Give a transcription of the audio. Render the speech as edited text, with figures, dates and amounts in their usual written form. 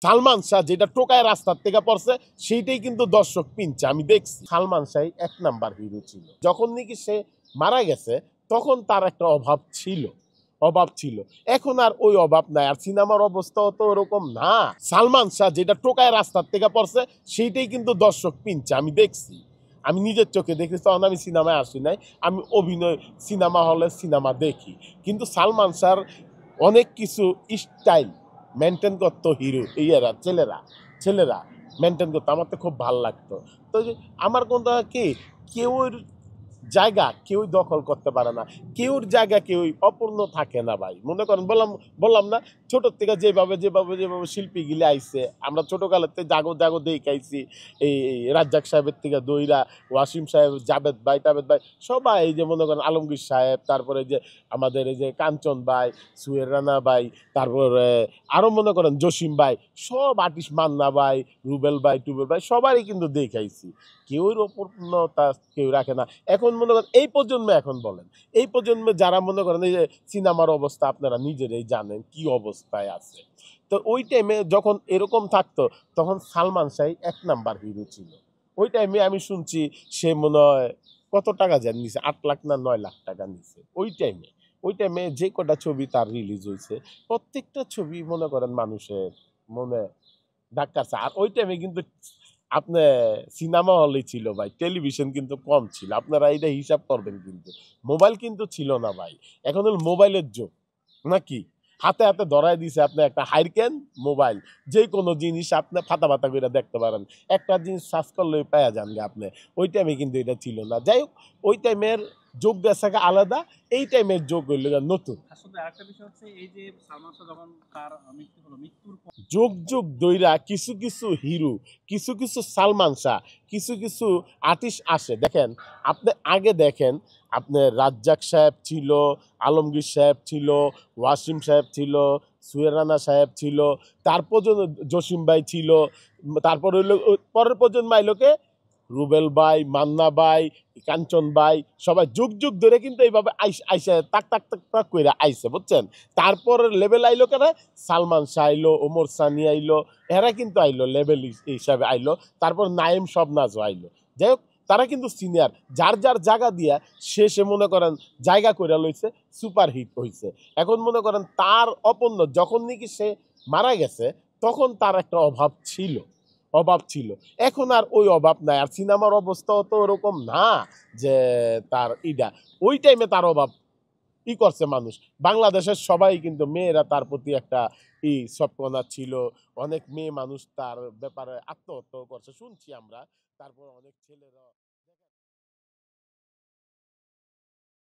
সালমান শাহ যেটা টোকায় রাস্তার থেকে পড়ছে সেইটাই কিন্তু দর্শক পিনছে, আমি দেখছি। সালমান শাহ এক নাম্বার হিরো ছিল। যখন নাকি সে মারা গেছে তখন তার একটা অভাব ছিল। এখন আর ওই অভাব নাই, আর সিনেমার অবস্থাও তো ওরকম না। সালমান শাহ যেটা টোকায় রাস্তার থেকে পড়ছে সেইটাই কিন্তু দর্শক পিনছে, আমি দেখছি। আমি নিজের চোখে দেখেছি, তখন আমি সিনেমায় আসি নাই। আমি অভিনয় সিনেমা হলে সিনেমা দেখি, কিন্তু সালমান শাহর অনেক কিছু স্টাইল মেনটেন করতো হিরো ইয়েরা ছেলেরা মেনটেন করতো, আমার তো খুব ভালো লাগতো। তো আমার কোনটা কি, কেউর জায়গা কেউই দখল করতে পারে না, কেউর জায়গা কেউই অপূর্ণ থাকে না ভাই। মনে করেন বললাম না, ছোটোর থেকে যেভাবে শিল্পীগুলি আইছে, আমরা ছোটোকালের থেকে জাগো দেখাইছি। এই রাজ্জাক সাহেবের থেকে দইরা, ওয়াসিম সাহেব, জাবেদ ভাই সবাই, এই যে মনে করেন আলমগীর সাহেব, তারপরে যে আমাদের এই যে কাঞ্চন ভাই, সুয়ের রানা ভাই, তারপরে আরও মনে করেন জসিম ভাই, সব আর্টিস্ট, মান্না ভাই, টুবেল ভাই সবারই কিন্তু দেখাইছি। কেউর অপূর্ণতা কেউ রাখে না। এখন মনে করেন এই প্রজন্মে, এখন বলেন এই প্রজন্মে যারা মনে করেন এই যে সিনেমার অবস্থা আপনারা নিজেরাই জানেন কি অবস্থায় আছে। তো ওই টাইমে যখন এরকম থাকতো তখন সালমান শাহ এক নাম্বার হিরো ছিল। ওই টাইমে আমি শুনছি সে মনে হয় কত টাকা জানি নিছে, 8 লাখ না 9 লাখ টাকা নিছে ওই টাইমে যে কটা ছবি তার রিলিজ হয়েছে প্রত্যেকটা ছবি মনে করেন মানুষের মনে ধাক্কাছে। আর ওই টাইমে কিন্তু আপনি সিনেমা হলে ছিল ভাই, টেলিভিশন কিন্তু কম ছিল, আপনারা এটা হিসাব করবেন। কিন্তু মোবাইল কিন্তু ছিল না ভাই। এখন হলো মোবাইলের যুগ নাকি, হাতে হাতে ধরাই দিছে আপনি একটা হাইরকেন মোবাইল, যে কোনো জিনিস আপনি ফাতা ফাতা করে দেখতে পারেন, একটা জিনিস সার্চ করলে পাওয়া যান গে আপনি। ওই টাইমে কিন্তু এটা ছিল না। যাই হোক, ওই টাইমের যোগ গেছে আলাদা, এই টাইমের যোগ হইল নতুন। আসলে আরেকটা বিষয় হচ্ছে এই যে সালমান শাহ যখন তার মৃত্যু হলো, মৃত্যুর পর যুগ দইরা কিছু কিছু হিরো, কিছু কিছু সালমান শাহ, কিছু কিছু আর্টিস্ট আসে। দেখেন, আপনি আগে দেখেন, আপনার রাজ্জাক সাহেব ছিল, আলমগীর সাহেব ছিল, ওয়াসিম সাহেব ছিল, সুয়ের রানা সাহেব ছিল, তারপর জসিম ভাই ছিল, তারপর হইলো পরের প্রজন্ম আইলোকে রুবেল ভাই, মান্না ভাই, কাঞ্চন ভাই, সবাই যুগ ধরে কিন্তু এইভাবে আইসে তাক করে আইসে, বুঝছেন। তারপর লেভেল আইলো কেন, সালমান শাহ আইলো, ওমর সানি আইলো, এরা কিন্তু আইলো লেভেল হিসাবে আইলো। তারপর নাইম শবনাজও আইলো। যাই হোক, তারা কিন্তু সিনিয়র, যার জায়গা দিয়া সে মনে করেন জায়গা করে লইছে, সুপার হিট হইছে। এখন মনে করেন তার অপন্য যখন নাকি সে মারা গেছে তখন তার একটা অভাব ছিল। এখন আর ওই অভাব নাই, আর সিনেমার অবস্থাও তো ওরকম না যে তার ওই টাইমে তার অভাব করছে মানুষ। বাংলাদেশের সবাই কিন্তু, মেয়েরা তার প্রতি একটা সবকনা ছিল। অনেক মেয়ে মানুষ তার ব্যাপারে আত্মহত্যা করছে শুনছি আমরা। তারপর অনেক ছেলেরা